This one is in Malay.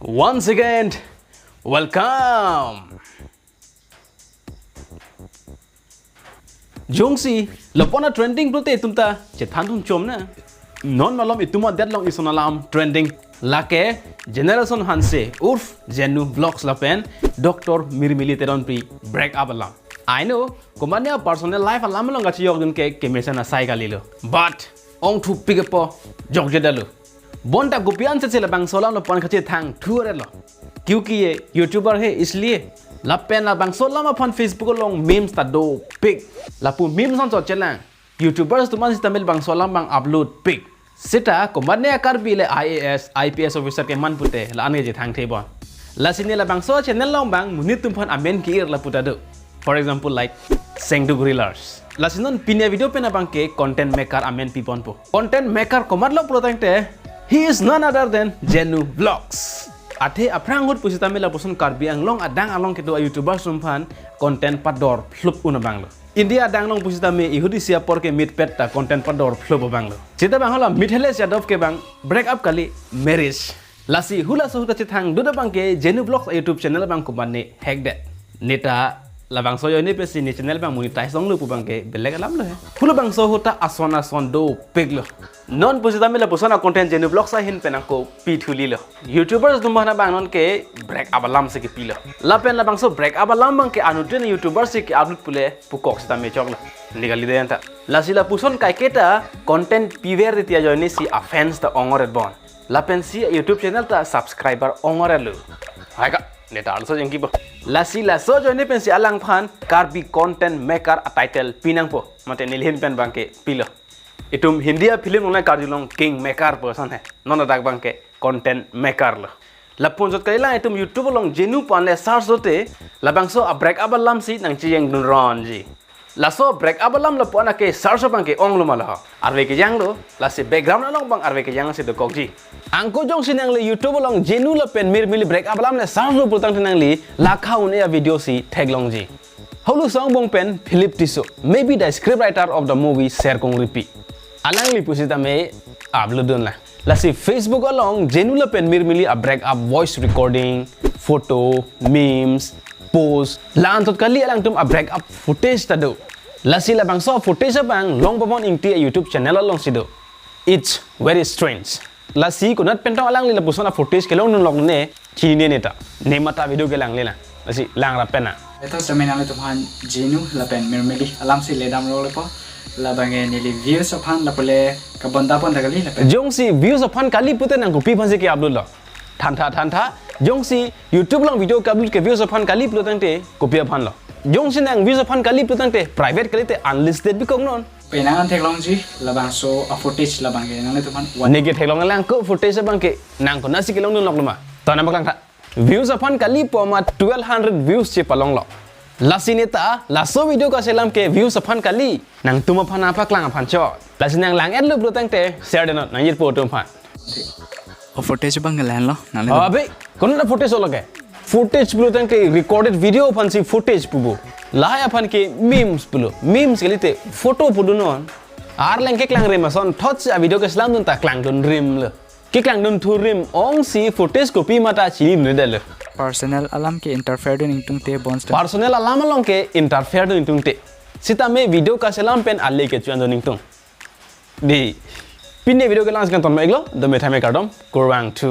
Once again, welcome. Jongsi, lapona trending prote tumta chethantum chomna. Non malom ituma deadlong isonalam trending. Lake generation hanse urf Genu vlogs lapen Dr. Mirmily teron pri break up alam. I know kumanya personal life alam long gachi yogdun ke kemesana sai galilo. But ong thu pigapo jog jedalu. Bonta गुपियान से चला बंग सोला लो पन खचे थांग ठुरे लो क्योंकि ये यूट्यूबर है इसलिए लपेन ला बंग सोला में पन फेसबुक लोंग मीम्स ता दो पिक लापु मीम्स सन तो चला यूट्यूबर्स तुम इस तमिल बंग सोला बंग अपलोड पिक सिटा को मरने आकर भी ले IAS IPS ऑफिसर के मन पुते लाने जे थांग थे बॉन लासिने ला बंग सो चैनल लोंग बंग मुनित तुम पन अमेन की ला पुता दो फॉर एग्जांपल लाइक सेंगडू गोरिल्लास लासिनन पिने वीडियो पे ना बंग के कंटेंट मेकर अमेन पीपन पो कंटेंट मेकर को मतलब प्रोटेक्टे He is none other than Genu Vlogs. Ate aprangut pusita mela pusun karbi ang long adang along ketua YouTuber sumpan konten pador flup una banglo. India adang long pusita me ihudi siap por ke meet pet ta konten pador flup banglo. Cita bang hola meet hele siadov ke bang break up kali marriage. Lasi hula sohuta cithang duda bang ke Genu Vlogs YouTube channel bang kumane hack that. Neta labang soyo ni pesi ni channel bang monetize dong lu pu bang ke beleg alam lo he. Hula bang sohuta asona do pig lo. Non pusita mela pusana content Genu Vlogs hin penako pithuli lo YouTubers dumana bang non ke break up alam se ke pilo lapen la bang so break up alam bang ke anuten YouTubers se ke upload pule pukok sta me chokla nigali de anta lasila puson kai keta content piver de tia joini si offense ta ongoret bon lapen si YouTube channel ta subscriber ongorelu haika neta also jengki bo lasila so joini pen si alang phan karbi content maker a title pinang po mate nilhin pen bang ke pilo Itum Hindia film online karjulong king maker person hai non adak bang ke content maker lo lapun jot kaila itum YouTube long Genu panle search hote labang so a break up alam si nang chiyeng dun ron ji laso break up alam lo pona ke search bang ke ong lo mala arwe ke yang lo la se background long bang arwe ke yang se do kok ji angko jong sinang le YouTube long Genu lo pen Mirmily break up alam le search lo putang tinang li lakha une video si tag long ji holu song bong pen Philip Tiso maybe the scriptwriter of the movie share kong repeat Alang li pusita me upload la. Lasi Facebook along Genu la pen Mirmily a break up voice recording, photo, memes, post. La antot kali alang tum a break up footage tado. Lasi la bang so footage bang long pamon ingti a YouTube channel along sido. It's very strange. Lasi kunat pentong alang li la pusona footage ke long nun long ne chini neta. Ne mata video ke lang le la. Lasi lang ra pena. Ito sa menang tuhan Genu la pen Mirmily alam si ledam lo lepo. Labange nili views of han lapole kabonda pon tagali lape jongsi views of han kali pute nang kopi phanse ke upload lo thantha jongsi YouTube long video ka upload ke views of han kali upload tangte kopi phan lo jongsi nang views of han kali upload tangte private kali te unlisted bi kong non penangan theklong ji labang so a footage labange nang tu han one ke theklong lang ko footage bang ke nang ko nasi ke long lok lama to na baklang tha views of han kali poma 1200 views che palong lo Lasineta, laso video ka selam ke views aphan kali nang tuma phan apa klang aphan cho lasinang lang ad lu bro tangte share denot nang yit po tum phan o footage bang lan lo nale abe kono na footage loge footage bro tangte recorded video phan si footage pubu lai aphan ke memes kelite photo pudu non ar lang ke klang rem son thot a video ke selam dun ta klang dun rim le ke klang dun thu rim ong si footage copy mata chi ne dal personal alam ke interfere din tung te bonds personal alam along ke interfere din tung te sita me video ka selam pen alle ke chuan din tung di pinne video ke launch kan ton meglo do me thame kardom korwang 2